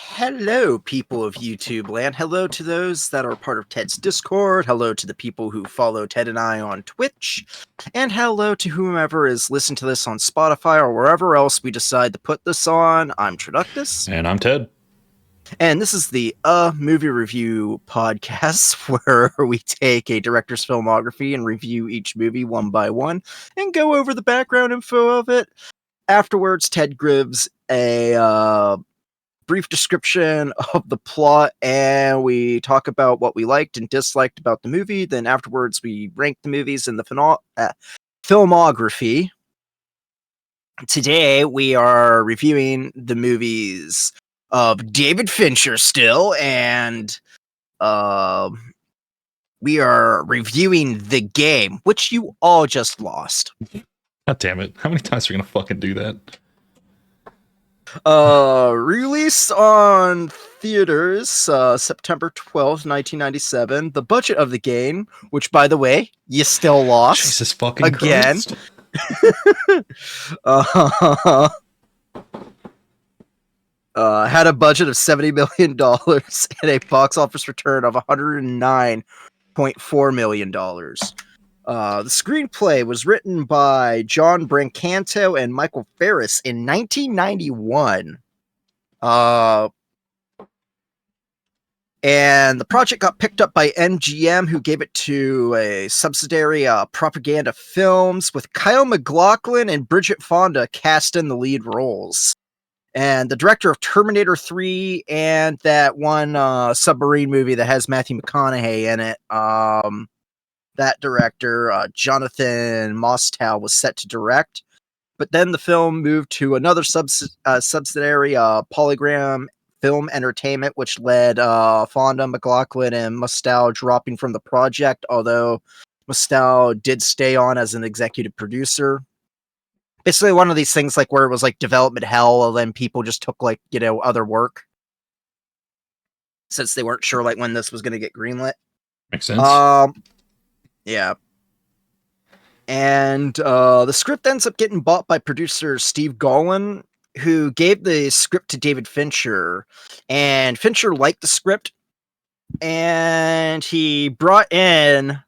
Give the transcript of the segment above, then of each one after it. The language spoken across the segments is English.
Hello, people of YouTube land. Hello to those that are part of Ted's Discord. Hello to the people who follow Ted and I on Twitch. And hello to whomever is listening to this on Spotify or wherever else we decide to put this on. I'm Traductus. And I'm Ted. And this is the Movie Review podcast, where we take a director's filmography and review each movie one by one and go over the background info of it. Afterwards, Ted gives a brief description of the plot, and we talk about what we liked and disliked about the movie. Then afterwards, we rank the movies in the filmography. Today, we are reviewing the movies of David Fincher still, and we are reviewing The Game, which you all just lost. God damn it. How many times are we gonna fucking do that? Released on theaters September 12th, 1997. The budget of The Game, which, by the way, you still lost. Jesus fucking again. Christ. Had a budget of $70 million and a box office return of $109.4 million. The screenplay was written by John Brancanto and Michael Ferris in 1991. And the project got picked up by MGM, who gave it to a subsidiary, Propaganda Films, with Kyle MacLachlan and Bridget Fonda cast in the lead roles. And the director of Terminator 3 and that one submarine movie that has Matthew McConaughey in it, that director, Jonathan Mostow, was set to direct. But then the film moved to another subsidiary, Polygram Film Entertainment, which led Fonda, McLaughlin, and Mostow dropping from the project, although Mostow did stay on as an executive producer. Basically one of these things like where it was like development hell, and then people just took like, you know, other work since they weren't sure like when this was going to get greenlit. Makes sense. Yeah. And the script ends up getting bought by producer Steve Golan, who gave the script to David Fincher. And Fincher liked the script, and he brought in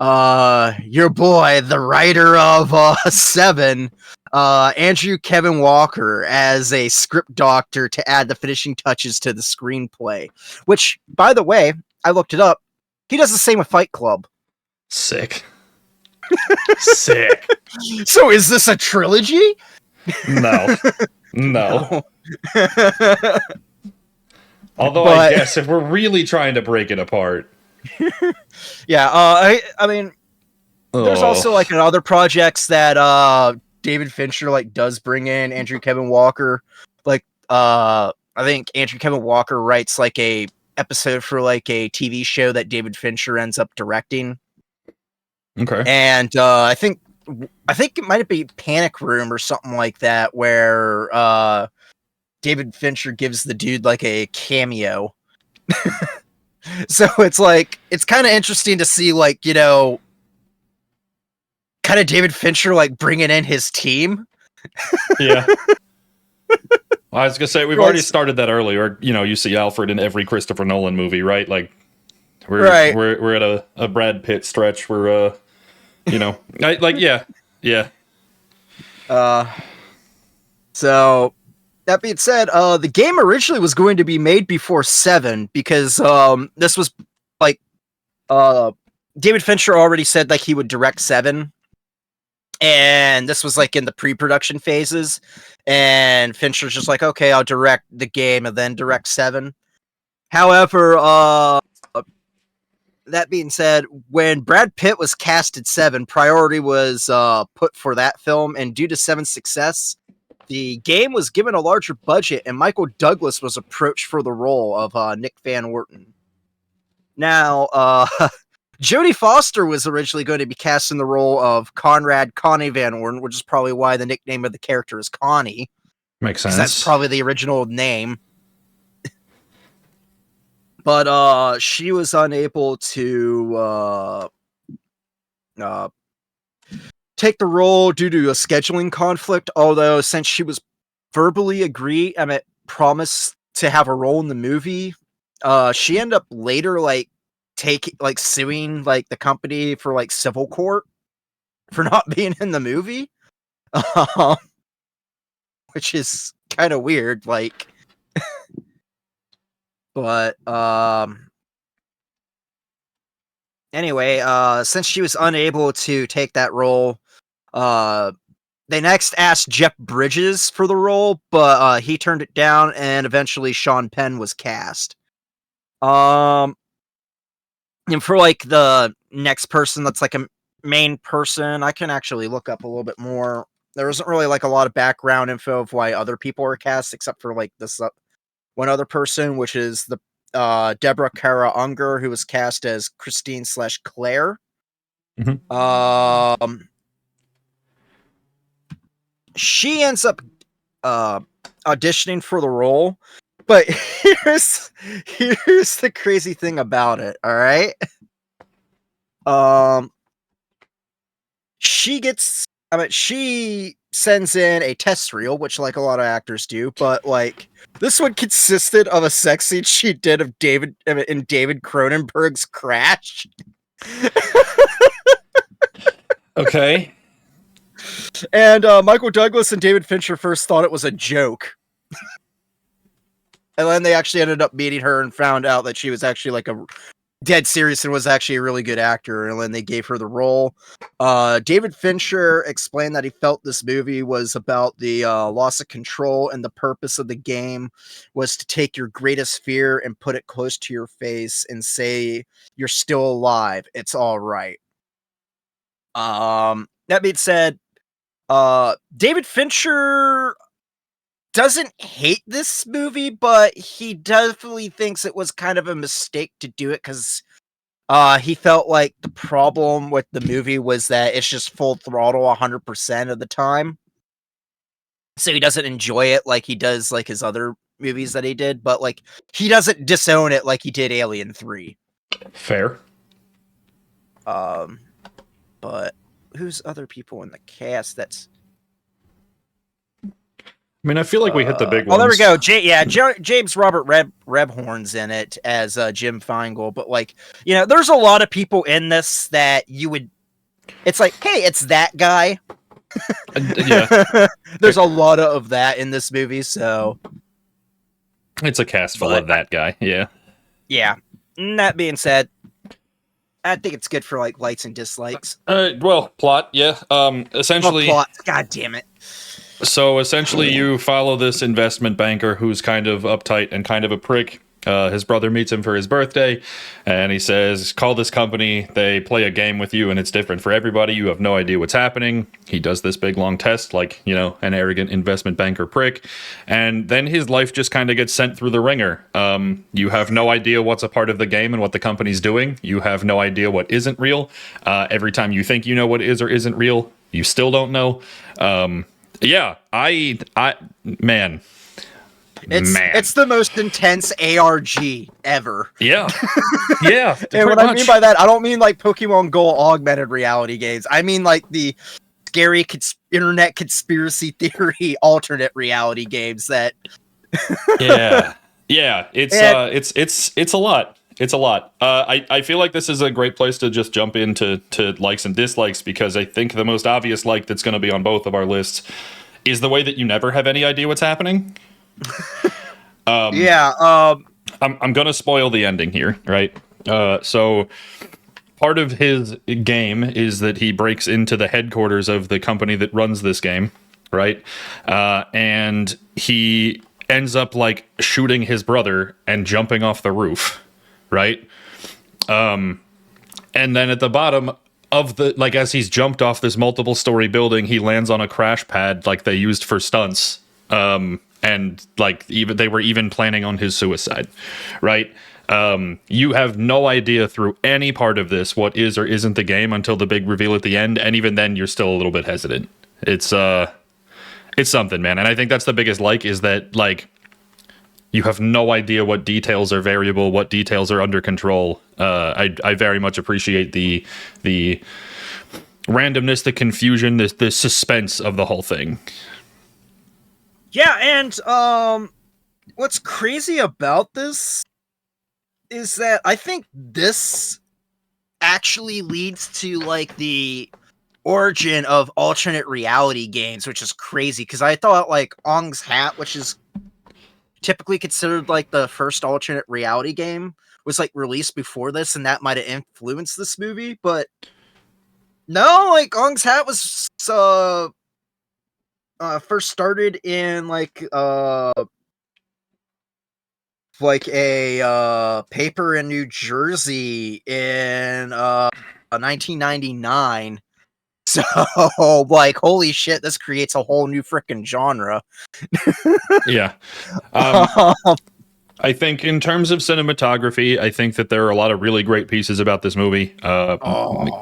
your boy, the writer of Seven, Andrew Kevin Walker, as a script doctor to add the finishing touches to the screenplay. Which, by the way, I looked it up. He does the same with Fight Club. Sick. Sick. So is this a trilogy? No. Although I guess if we're really trying to break it apart. Yeah, I mean, there's also like in other projects that David Fincher like does bring in Andrew Kevin Walker. Like I think Andrew Kevin Walker writes like a episode for like a TV show that David Fincher ends up directing. Okay. And I think it might be Panic Room or something like that, where David Fincher gives the dude like a cameo. So it's like, it's kind of interesting to see, like, you know, kind of David Fincher like bringing in his team. Yeah. Well, I was gonna say we've already started that earlier. You know, you see Alfred in every Christopher Nolan movie, right? Like we're at a Brad Pitt stretch. We're you know, yeah. So that being said, the game originally was going to be made before Seven, because this was like David Fincher already said like he would direct Seven, and this was like in the pre-production phases, and Fincher's just like, okay, I'll direct The Game and then direct Seven. However, that being said, when Brad Pitt was cast at Seven, priority was put for that film, and due to Seven's success, The Game was given a larger budget, and Michael Douglas was approached for the role of Nick Van Orton. Now, Jodie Foster was originally going to be cast in the role of Connie Van Orton, which is probably why the nickname of the character is Connie. Makes sense. That's probably the original name. But she was unable to take the role due to a scheduling conflict. Although since she was verbally promised to have a role in the movie, she ended up later suing the company for civil court for not being in the movie, which is kind of weird. But anyway, since she was unable to take that role, they next asked Jeff Bridges for the role, but he turned it down, and eventually Sean Penn was cast. And for the next person that's a main person, I can actually look up a little bit more. There isn't really a lot of background info of why other people were cast, except for this one other person, which is the Deborah Kara Unger, who was cast as Christine/Claire. Mm-hmm. She ends up auditioning for the role, but here's the crazy thing about it. All right, she sends in a test reel, which a lot of actors do, but this one consisted of a sex scene she did of David Cronenberg's Crash. Okay. And Michael Douglas and David Fincher first thought it was a joke. And then they actually ended up meeting her and found out that she was actually a dead serious and was actually a really good actor. And then they gave her the role. David Fincher explained that he felt this movie was about the loss of control, and the purpose of the game was to take your greatest fear and put it close to your face and say, "You're still alive. It's all right." That being said, David Fincher doesn't hate this movie, but he definitely thinks it was kind of a mistake to do it because he felt like the problem with the movie was that it's just full throttle 100% of the time. So he doesn't enjoy it like he does his other movies that he did, but he doesn't disown it like he did Alien 3. Fair. But who's other people in the cast that's... I mean, I feel like we hit the big ones. Oh, there we go. James Robert Rebhorn's in it as Jim Feingold. But there's a lot of people in this that you would. It's hey, it's that guy. Yeah. There's a lot of that in this movie, so it's a cast full of that guy. Yeah. Yeah. And that being said, I think it's good for likes and dislikes. Well, plot. Yeah. Essentially. Plot. God damn it. So essentially, you follow this investment banker who's kind of uptight and kind of a prick. His brother meets him for his birthday, and he says, "Call this company. They play a game with you, and it's different for everybody. You have no idea what's happening." He does this big long test, an arrogant investment banker prick, and then his life just kind of gets sent through the ringer. You have no idea what's a part of the game and what the company's doing. You have no idea what isn't real. Every time you think you know what is or isn't real, you still don't know. Yeah, man. It's the most intense ARG ever. Yeah. Yeah. And what I mean by that, I don't mean Pokemon Go augmented reality games. I mean the scary internet conspiracy theory alternate reality games that Yeah. Yeah, it's a lot. It's a lot. I feel like this is a great place to just jump into likes and dislikes, because I think the most obvious like that's going to be on both of our lists is the way that you never have any idea what's happening. I'm going to spoil the ending here, right? So part of his game is that he breaks into the headquarters of the company that runs this game, right? And he ends up shooting his brother and jumping off the roof. Right. And then at the bottom of the, as he's jumped off this multiple story building, he lands on a crash pad they used for stunts. And even they were even planning on his suicide. Right. You have no idea through any part of this what is or isn't the game until the big reveal at the end. And even then you're still a little bit hesitant. It's something, man. And I think that's the biggest is that you have no idea what details are variable, what details are under control. I very much appreciate the randomness, the confusion, the suspense of the whole thing. Yeah, and what's crazy about this is that I think this actually leads to like the origin of alternate reality games, which is crazy because I thought like Ong's Hat, which is typically considered like the first alternate reality game, was like released before this, and that might have influenced this movie. But no, like Ong's Hat was first started in like a paper in New Jersey in 1999. So, like, holy shit, this creates a whole new freaking genre. Yeah. I think in terms of cinematography, I think that there are a lot of really great pieces about this movie.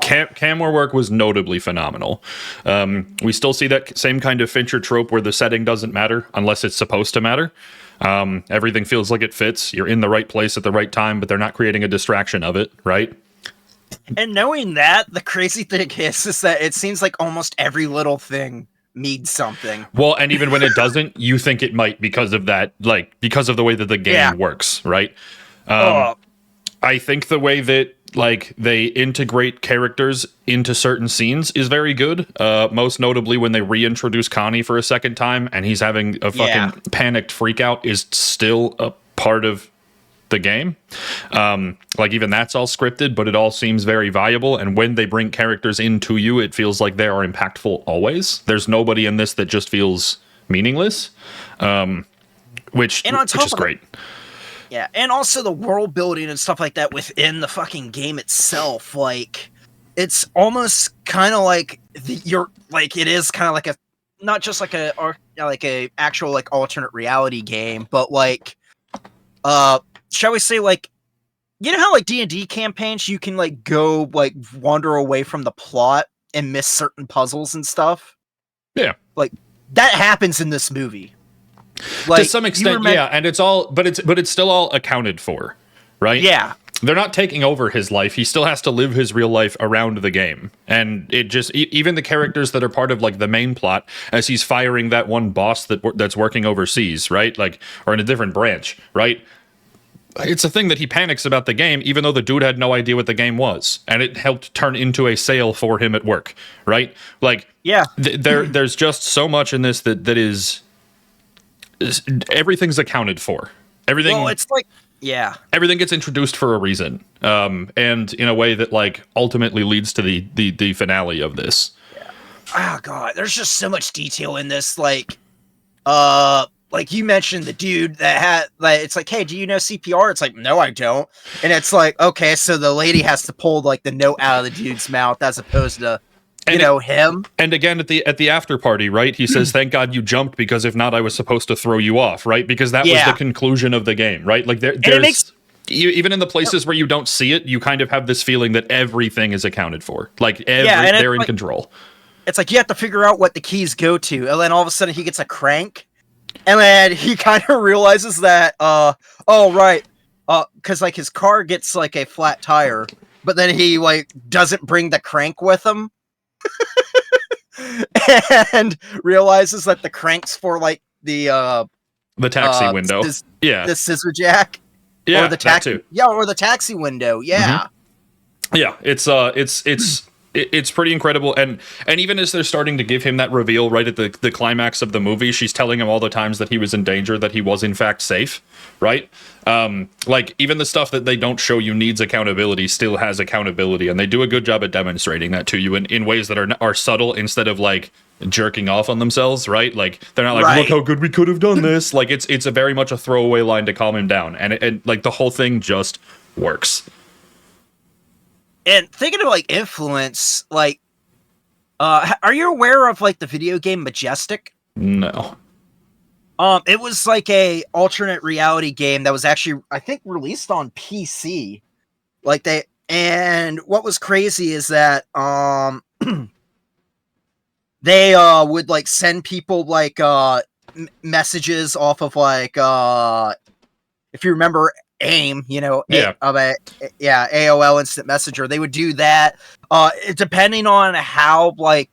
Camera work was notably phenomenal. We still see that same kind of Fincher trope where the setting doesn't matter unless it's supposed to matter. Everything feels like it fits. You're in the right place at the right time, but they're not creating a distraction of it, right? And knowing that, the crazy thing is that it seems like almost every little thing means something. Well, and even when it doesn't, you think it might because of that, like, because of the way that the game works, right? I think the way that, like, they integrate characters into certain scenes is very good. Most notably when they reintroduce Connie for a second time and he's having a fucking panicked freak out is still a part of the game. Like, even that's all scripted, but it all seems very viable. And when they bring characters into you, it feels like they are impactful always. There's nobody in this that just feels meaningless, which is great. Yeah, and also the world building and stuff like that within the fucking game itself. Like, it's almost kind of like it is kind of like a, not just like a actual like alternate reality game, but like, shall we say, like, you know how like D&D campaigns, you can like go like wander away from the plot and miss certain puzzles and stuff? Yeah. Like, that happens in this movie. Like, to some extent, and it's all, but it's still all accounted for, right? Yeah. They're not taking over his life. He still has to live his real life around the game. And it just, even the characters that are part of like the main plot, as he's firing that one boss that's working overseas, right? Like, or in a different branch, right? It's a thing that he panics about the game, even though the dude had no idea what the game was, and it helped turn into a sale for him at work, right? Like, yeah, there's just so much in this that is everything's accounted for. Everything. Well, it's like, yeah, everything gets introduced for a reason, and in a way that like ultimately leads to the finale of this. Yeah. Oh god, there's just so much detail in this, like you mentioned the dude that had, like, it's like, hey, do you know CPR? It's like, no, I don't. And it's like, okay, so the lady has to pull like the note out of the dude's mouth as opposed to, him. And again, at the after party, right? He says, "Thank God you jumped, because if not, I was supposed to throw you off," right? Because that was the conclusion of the game, right? Like there's even in the places where you don't see it, you kind of have this feeling that everything is accounted for. Like they're in control. It's like you have to figure out what the keys go to, and then all of a sudden he gets a crank. And then he kind of realizes that, because like his car gets like a flat tire, but then he like doesn't bring the crank with him, and realizes that the crank's for like the taxi window, the scissor jack, or the taxi, or the taxi window, It's pretty incredible, and even as they're starting to give him that reveal right at the climax of the movie, she's telling him all the times that he was in danger, that he was in fact safe, right? Like, even the stuff that they don't show you needs accountability still has accountability, and they do a good job at demonstrating that to you in ways that are subtle, instead of like jerking off on themselves, right? Like, they're not like, look how good we could have done this. Like, it's a very much a throwaway line to calm him down, and like the whole thing just works. And thinking of like influence, like, are you aware of like the video game Majestic? No. It was like a alternate reality game that was actually, I think, released on PC. And what was crazy is that they would like send people like messages off of like if you remember AIM, Yeah. AOL Instant Messenger. They would do that. Depending on how like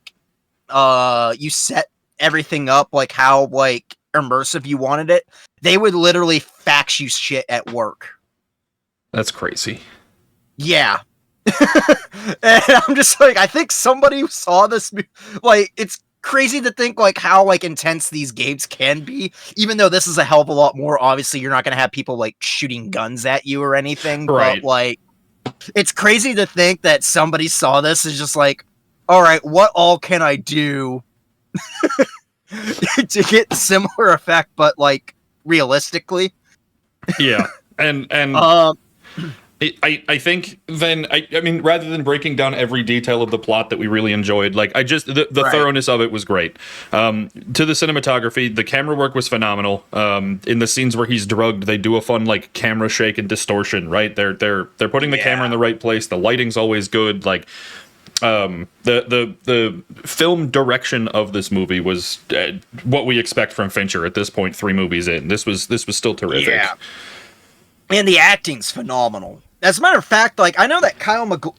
you set everything up, like how like immersive you wanted it, they would literally fax you shit at work. That's crazy. Yeah. And I'm just like, I think somebody saw this, like, it's crazy to think like how like intense these games can be, even though this is a hell of a lot more. Obviously you're not going to have people like shooting guns at you or anything, right. But like it's crazy to think that somebody saw this is just like, all right, what all can I do to get similar effect, but like realistically? Yeah. And I think then I mean, rather than breaking down every detail of the plot that we really enjoyed, like I just the right. thoroughness of it was great. To the cinematography, the camera work was phenomenal. In the scenes where he's drugged, they do a fun like camera shake and distortion. Right, they're putting the camera in the right place. The lighting's always good. Like the film direction of this movie was what we expect from Fincher at this point. 3 movies in, this was still terrific. Yeah. And the acting's phenomenal. As a matter of fact, like, I know that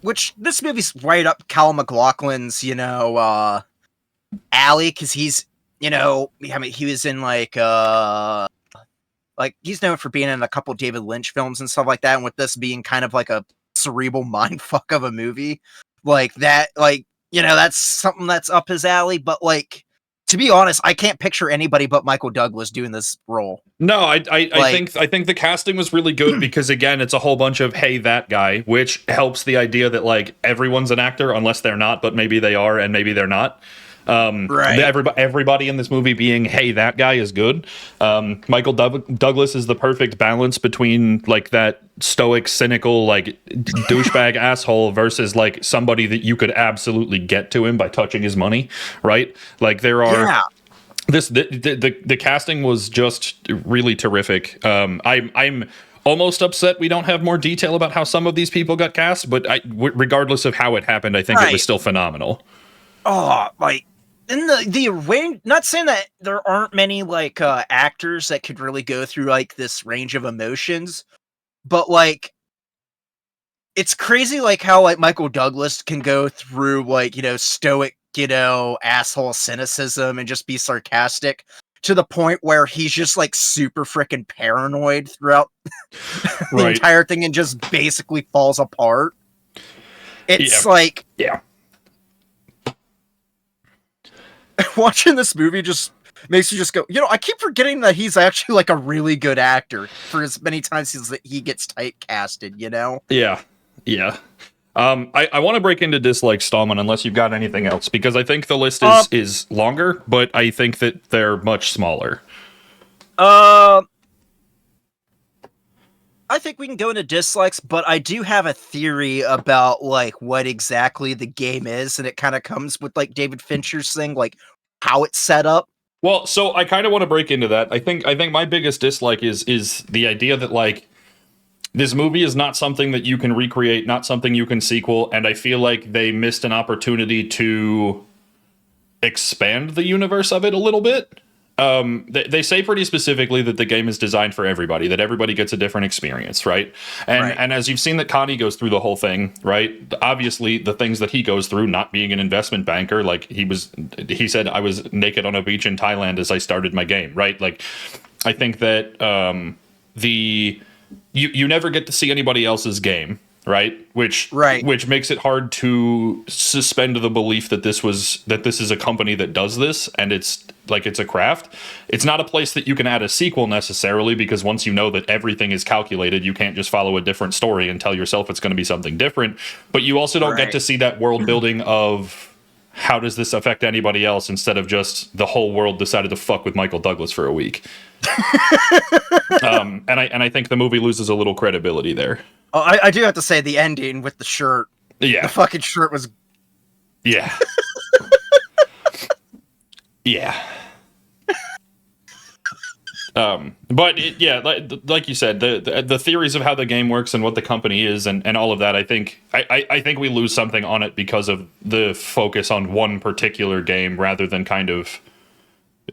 which this movie's right up Kyle MacLachlan's, alley, because he's, I mean, he was in, like, he's known for being in a couple David Lynch films and stuff like that, and with this being kind of like a cerebral mindfuck of a movie, like, that, like, that's something that's up his alley, but, like, to be honest, I can't picture anybody but Michael Douglas doing this role. No, I think the casting was really good because again, it's a whole bunch of hey that guy, which helps the idea that like everyone's an actor unless they're not, but maybe they are and maybe they're not. Right. Everybody in this movie being hey that guy is good. Michael Douglas is the perfect balance between like that stoic, cynical, like douchebag asshole versus like somebody that you could absolutely get to him by touching his money, right? Like there are. Yeah. The casting was just really terrific. I'm almost upset we don't have more detail about how some of these people got cast, but regardless of how it happened, I think it was still phenomenal. Oh, like in the range. Not saying that there aren't many like actors that could really go through like this range of emotions, but like it's crazy like how like Michael Douglas can go through like stoic asshole cynicism and just be sarcastic to the point where he's just like super freaking paranoid throughout the entire thing and just basically falls apart. It's like watching this movie just makes you just go, I keep forgetting that he's actually like a really good actor for as many times as he gets typecasted, Yeah. I want to break into dislike, Stallman, unless you've got anything else, because I think the list is longer, but I think that they're much smaller. I think we can go into dislikes, but I do have a theory about like what exactly the game is, and it kind of comes with like David Fincher's thing, like how it's set up. Well, so I kind of want to break into that. I think my biggest dislike is the idea that like this movie is not something that you can recreate, not something you can sequel, and I feel like they missed an opportunity to expand the universe of it a little bit. They say pretty specifically that the game is designed for everybody, that everybody gets a different experience, right? And as you've seen that Connie goes through the whole thing, right? Obviously, the things that he goes through, not being an investment banker, like he said, I was naked on a beach in Thailand as I started my game, right? Like, I think that you never get to see anybody else's game, right? Which makes it hard to suspend the belief that this is a company that does this and it's a craft. It's not a place that you can add a sequel necessarily, because once you know that everything is calculated, you can't just follow a different story and tell yourself it's going to be something different. But you also don't get to see that world building of how does this affect anybody else, instead of just the whole world decided to fuck with Michael Douglas for a week. And I think the movie loses a little credibility there. Oh, I do have to say the ending with the shirt. Yeah. The fucking shirt was... Yeah. Yeah. But like you said, the theories of how the game works and what the company is and all of that, I think we lose something on it because of the focus on one particular game rather than kind of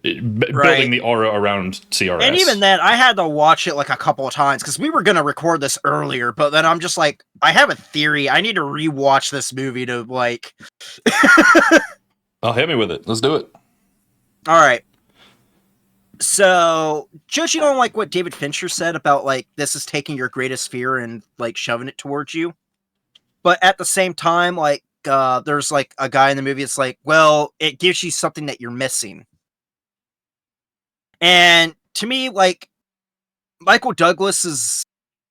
building the aura around CRS. And even then, I had to watch it like a couple of times because we were going to record this earlier, but then I'm just like, I have a theory. I need to rewatch this movie to like. Oh, hit me with it. Let's do it. All right. So, Josh, you don't like what David Fincher said about like this is taking your greatest fear and like shoving it towards you, but at the same time, like there's like a guy in the movie. It's like, well, it gives you something that you're missing. And to me, like, Michael Douglas's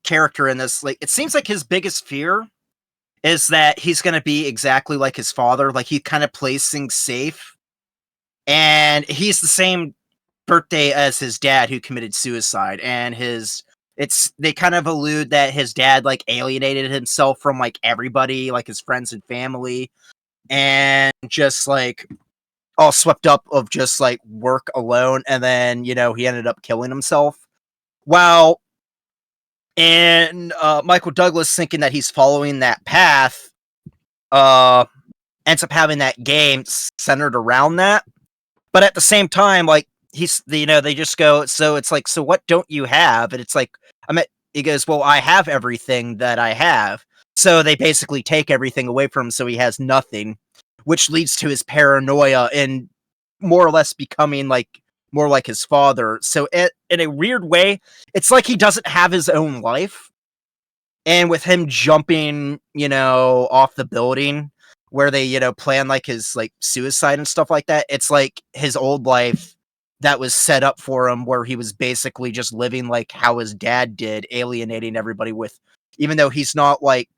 character in this, like, it seems like his biggest fear is that he's going to be exactly like his father. Like, he kind of plays things safe. And he's the same birthday as his dad who committed suicide. And they kind of allude that his dad, like, alienated himself from, like, everybody, like, his friends and family. And just, like, all swept up of just like work alone, and then he ended up killing himself. While Michael Douglas, thinking that he's following that path, ends up having that game centered around that. But at the same time, like they just go, so it's like, so what don't you have? And it's like, he goes, well, I have everything that I have. So they basically take everything away from him, so he has nothing, which leads to his paranoia and more or less becoming like more like his father. So in a weird way, it's like he doesn't have his own life. And with him jumping, off the building where they, plan like his like suicide and stuff like that, it's like his old life that was set up for him, where he was basically just living like how his dad did, alienating everybody with, even though he's not like,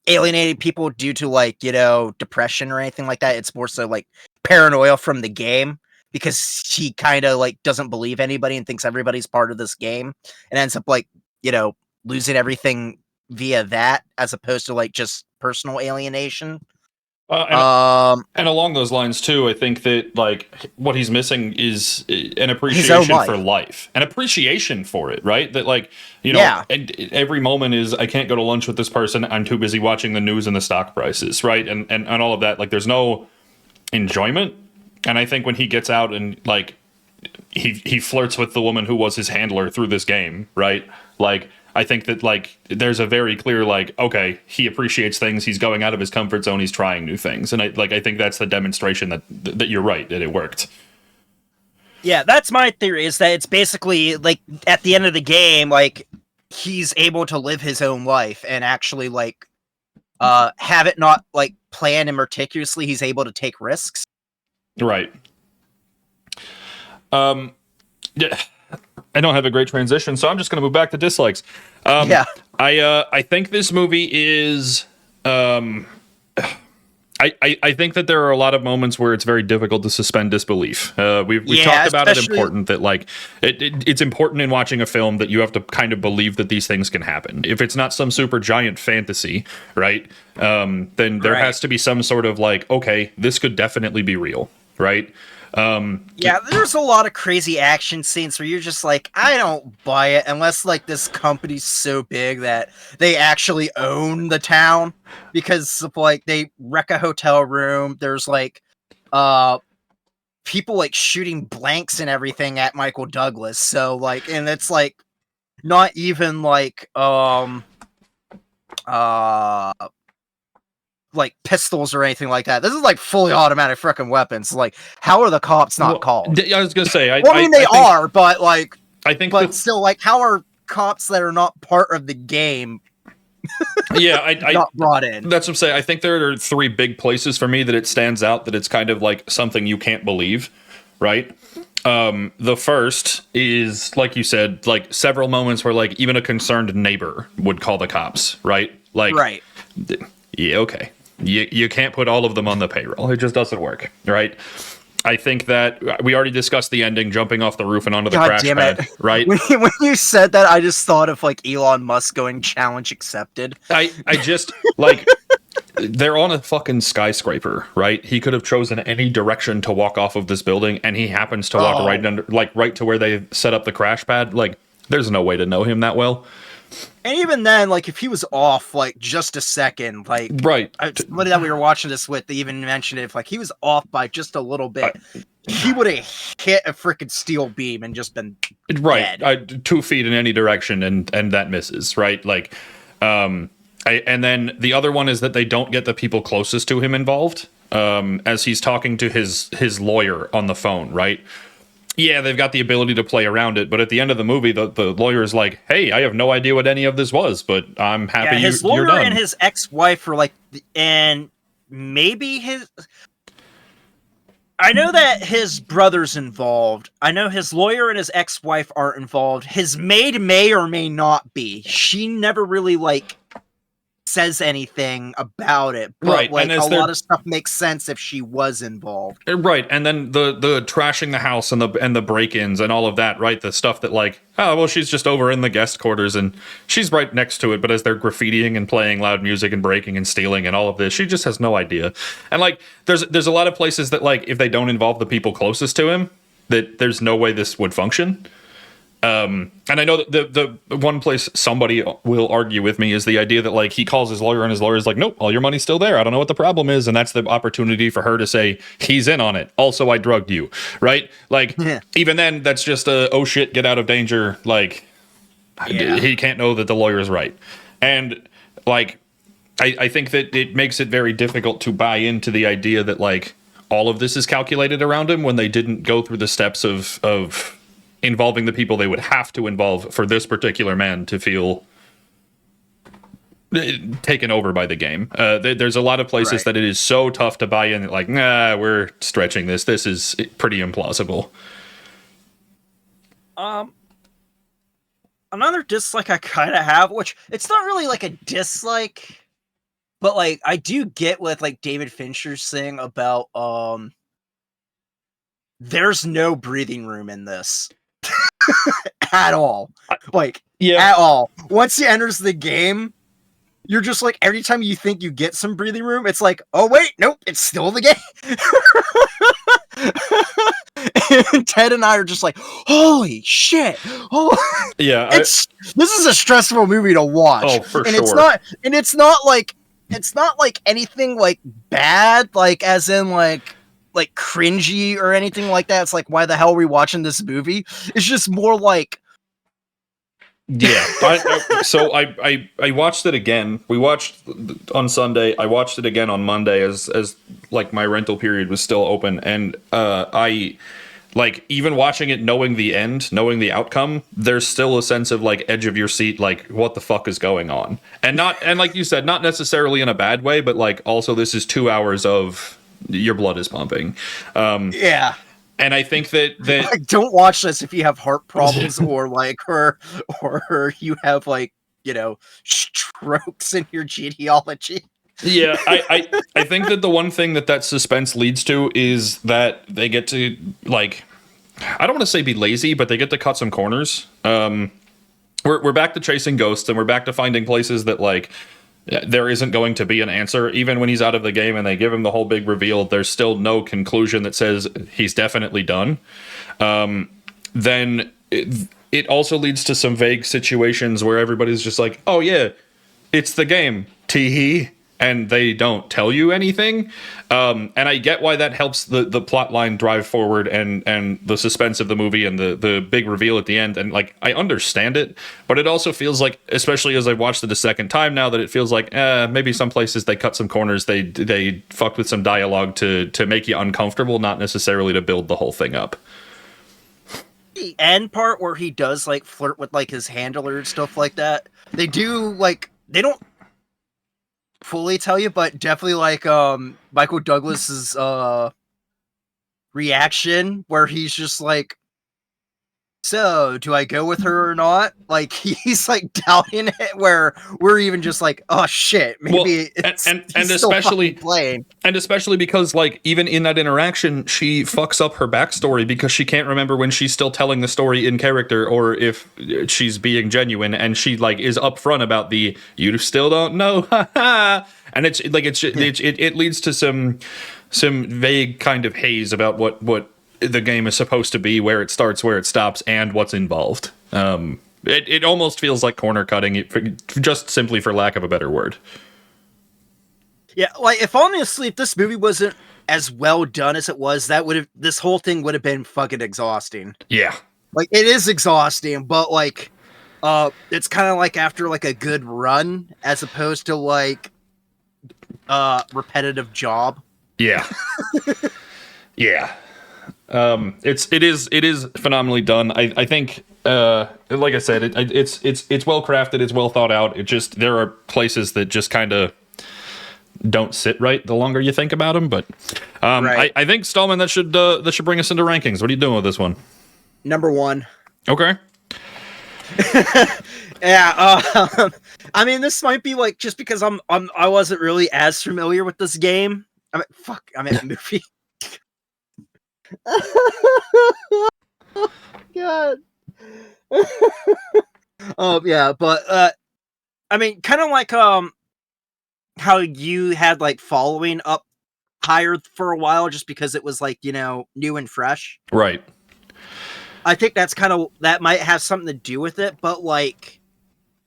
alienating people due to like depression or anything like that. It's more so like paranoia from the game, because he kind of like doesn't believe anybody and thinks everybody's part of this game, and ends up like losing everything via that, as opposed to like just personal alienation. And along those lines too, I think that like what he's missing is an appreciation for life, an appreciation for it, right? That like, and every moment is, I can't go to lunch with this person, I'm too busy watching the news and the stock prices, right? And all of that, like there's no enjoyment. And I think when he gets out and like he flirts with the woman who was his handler through this game, right? Like, I think that like there's a very clear like, okay, he appreciates things, he's going out of his comfort zone, he's trying new things, and I think that's the demonstration that you're right, that it worked. Yeah, that's my theory, is that it's basically like at the end of the game, like he's able to live his own life and actually like have it not like planned and meticulously. He's able to take risks. Right. Yeah. I don't have a great transition, so I'm just going to move back to dislikes. I think this movie is. I think that there are a lot of moments where it's very difficult to suspend disbelief. We've talked about it. Important that like it's important in watching a film that you have to kind of believe that these things can happen. If it's not some super giant fantasy, right? Then there has to be some sort of like, okay, this could definitely be real, right? There's a lot of crazy action scenes where you're just like, I don't buy it unless like this company's so big that they actually own the town, because of like they wreck a hotel room. There's like people like shooting blanks and everything at Michael Douglas. So like, and it's like not even like like pistols or anything like that. This is like fully automatic freaking weapons. Like, how are the cops not called? I was gonna say, they are, but like, I think, but still, like, how are cops that are not part of the game? Not brought in. That's what I'm saying. I think there are three big places for me that it stands out that it's kind of like something you can't believe, right? The first is, like you said, like several moments where like even a concerned neighbor would call the cops, right? Like, right. Yeah, okay. You can't put all of them on the payroll. It just doesn't work, right? I think that we already discussed the ending, jumping off the roof and onto the crash pad, right? When you said that, I just thought of like Elon Musk going challenge accepted. I just like they're on a fucking skyscraper, right? He could have chosen any direction to walk off of this building, and he happens to walk right to where they set up the crash pad. Like, there's no way to know him that well. And even then, like, if he was off, like, just a second, like, right. Somebody that we were watching this with, they even mentioned it, if, like, he was off by just a little bit, he would have hit a freaking steel beam and just been dead. 2 feet in any direction, and that misses, right? Like, and then the other one is that they don't get the people closest to him involved, as he's talking to his lawyer on the phone, right? Yeah, they've got the ability to play around it, but at the end of the movie, the lawyer is like, "Hey, I have no idea what any of this was, but I'm happy his you're lawyer done." and his ex-wife are like, and maybe his. I know that his brother's involved. I know his lawyer and his ex-wife aren't involved. His maid may or may not be. She never really like says anything about it, but right. like a lot of stuff makes sense if she was involved. Right, and then the trashing the house and the break-ins and all of that, right? The stuff that like, oh well, she's just over in the guest quarters and she's right next to it, but as they're graffitiing and playing loud music and breaking and stealing and all of this, she just has no idea. And like, there's a lot of places that like, if they don't involve the people closest to him, that there's no way this would function. And I know that the one place somebody will argue with me is the idea that like he calls his lawyer and his lawyer's like, nope, all your money's still there. I don't know what the problem is. And that's the opportunity for her to say he's in on it. Also, I drugged you, right? Like, even then, that's just oh shit, get out of danger. Like, he can't know that the lawyer is right. And like, I think that it makes it very difficult to buy into the idea that like all of this is calculated around him when they didn't go through the steps of involving the people they would have to involve for this particular man to feel taken over by the game. There's a lot of places that it is so tough to buy in. Like, nah, we're stretching this. This is pretty implausible. Another dislike I kind of have, which it's not really like a dislike, but like I do get with like David Fincher's thing about there's no breathing room in this. At all. Like, at all. Once he enters the game, you're just like, every time you think you get some breathing room, it's like, oh wait, nope, it's still the game. And Ted and I are just like, holy shit. Oh yeah. This is a stressful movie to watch. Oh, for and sure. It's not like anything like bad, like as in like cringy or anything like that. It's like, why the hell are we watching this movie? It's just more like, so I watched it again. We watched on Sunday. I watched it again on Monday as like my rental period was still open, and I like even watching it, knowing the end, knowing the outcome, there's still a sense of like edge of your seat, like what the fuck is going on, and like you said, not necessarily in a bad way, but like also this is 2 hours of your blood is pumping. And I think that like, don't watch this if you have heart problems or like or you have like, you know, strokes in your genealogy. Yeah, I think that the one thing that suspense leads to is that they get to like, I don't want to say be lazy, but they get to cut some corners. We're back to chasing ghosts, and we're back to finding places that like there isn't going to be an answer. Even when he's out of the game and they give him the whole big reveal, there's still no conclusion that says he's definitely done. Then it also leads to some vague situations where everybody's just like, oh yeah, it's the game, tee-hee, and they don't tell you anything. And I get why that helps the plot line drive forward and the suspense of the movie and the big reveal at the end. And like, I understand it, but it also feels like, especially as I watched it a second time now, that it feels like maybe some places they cut some corners, they fucked with some dialogue to make you uncomfortable, not necessarily to build the whole thing up. The end part where he does like flirt with like his handler and stuff like that, they do like, they don't fully tell you, but definitely like Michael Douglas's reaction where he's just like, so do I go with her or not? Like he's like doubting it, where we're even just like, oh shit, maybe it's and especially playing. And especially because like even in that interaction, she fucks up her backstory because she can't remember when she's still telling the story in character or if she's being genuine, and she like is upfront about the you still don't know, and it's like it leads to some vague kind of haze about what the game is supposed to be, where it starts, where it stops, and what's involved. It almost feels like corner cutting, just simply for lack of a better word. Yeah, like if honestly, if this movie wasn't as well done as it was, this whole thing would have been fucking exhausting. Yeah. Like it is exhausting, but like it's kind of like after like a good run as opposed to like repetitive job. Yeah. Yeah. It is phenomenally done. I think like I said, it's well crafted, it's well thought out. It just, there are places that just kind of don't sit right the longer you think about them, but right. I think, Stallman, that should bring us into rankings. What are you doing with this one? Number 1. Okay. Yeah, I mean, this might be like just because I wasn't really as familiar with this game. I mean movie. God. Yeah, but I mean, kind of like how you had like following up higher for a while just because it was like, you know, new and fresh. Right. I think that might have something to do with it, but like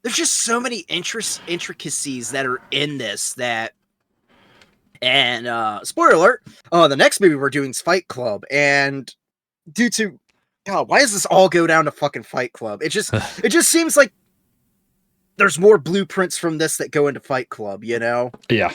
there's just so many intricacies that are in this and spoiler alert, the next movie we're doing is Fight Club, and due to God, why does this all go down to fucking Fight Club? It just seems like there's more blueprints from this that go into Fight Club, you know? Yeah.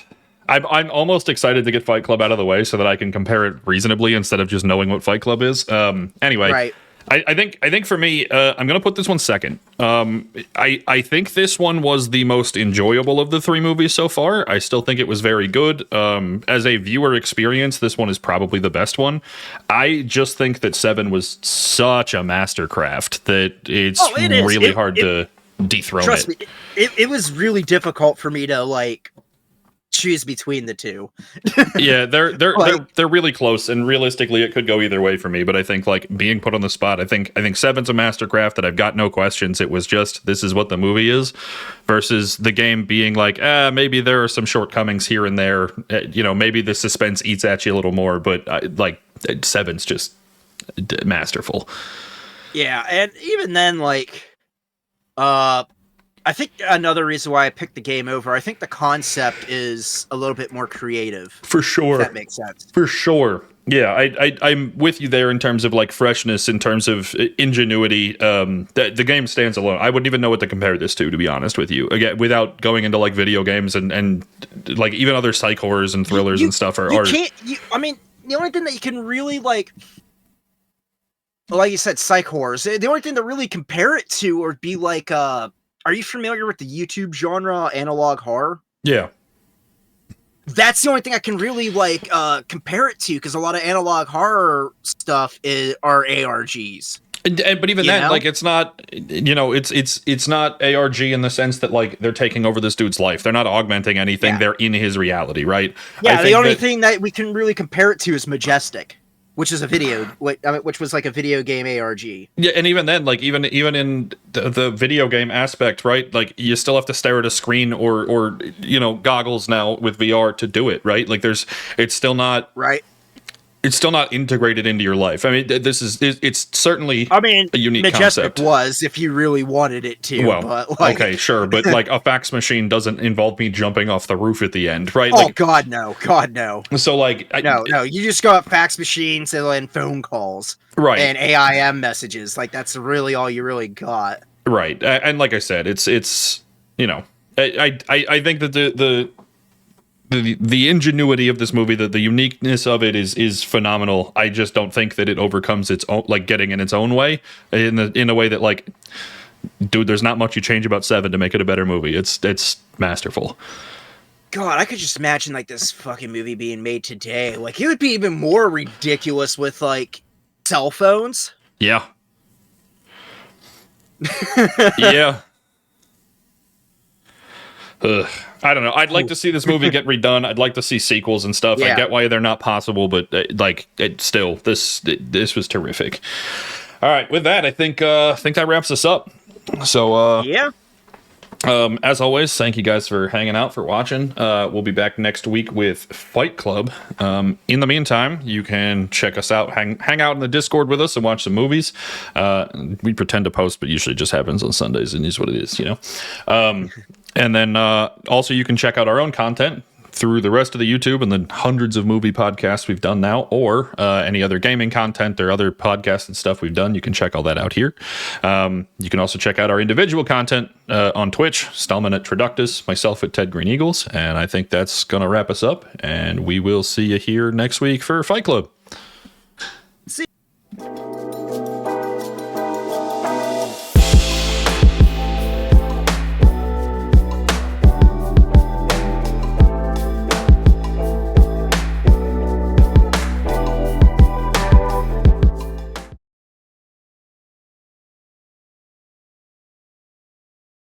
I'm almost excited to get Fight Club out of the way so that I can compare it reasonably instead of just knowing what Fight Club is. Anyway, right. I think for me, I'm going to put this one second. I think this one was the most enjoyable of the 3 movies so far. I still think it was very good. As a viewer experience, this one is probably the best one. I just think that 7 was such a mastercraft that it's really hard to dethrone it. Trust me, it was really difficult for me to like choose between the two. Yeah, they're really close, and realistically it could go either way for me, but I think like being put on the spot, I think 7's a mastercraft that I've got no questions. It was just, this is what the movie is, versus the game being like, maybe there are some shortcomings here and there, you know, maybe the suspense eats at you a little more, but like 7's just masterful. Yeah, and even then, like I think another reason why I picked the game over, I think the concept is a little bit more creative. For sure. If that makes sense. For sure. Yeah, I'm with you there in terms of like freshness, in terms of ingenuity. The game stands alone. I wouldn't even know what to compare this to be honest with you. Again, without going into like video games and like even other psych horrors and thrillers and stuff are. I mean, the only thing that you can really like you said, psych horrors. The only thing to really compare it to or be like, are you familiar with the YouTube genre analog horror? Yeah. That's the only thing I can really like compare it to, because a lot of analog horror stuff are ARGs. But even then, like, it's not, you know, it's not ARG in the sense that like they're taking over this dude's life. They're not augmenting anything. Yeah. They're in his reality, right? Yeah. The only thing that we can really compare it to is Majestic, which is which was like a video game ARG. Yeah, and even then, like even in the video game aspect, right? Like you still have to stare at a screen or you know, goggles now with VR to do it, right? Like it's still not right. It's still not integrated into your life. I mean, it's certainly a unique Majestic concept. Was if you really wanted it to. Well, but like... okay, sure, but like a fax machine doesn't involve me jumping off the roof at the end, right? Oh like, God, no. So like, no, you just got fax machines and phone calls, right? And AIM messages. Like that's really all you really got, right? And like I said, it's you know, I think that the ingenuity of this movie, the uniqueness of it is phenomenal. I just don't think that it overcomes its own, like getting in its own way in a way that like, dude, there's not much you change about 7 to make it a better movie. It's masterful. God, I could just imagine like this fucking movie being made today. Like it would be even more ridiculous with like cell phones. Yeah. Yeah. I don't know. I'd like to see this movie get redone. I'd like to see sequels and stuff. Yeah. I get why they're not possible, but still, this was terrific. All right, with that, I think that wraps us up. So yeah. As always, thank you guys for hanging out, for watching. We'll be back next week with Fight Club. In the meantime, you can check us out, hang out in the Discord with us and watch some movies. We pretend to post, but usually it just happens on Sundays, and is what it is, you know. And then also you can check out our own content through the rest of the YouTube and the hundreds of movie podcasts we've done now, or any other gaming content or other podcasts and stuff we've done. You can check all that out here. You can also check out our individual content on Twitch, Stallman at Traductus, myself at Ted Green Eagles, and I think that's going to wrap us up, and we will see you here next week for Fight Club.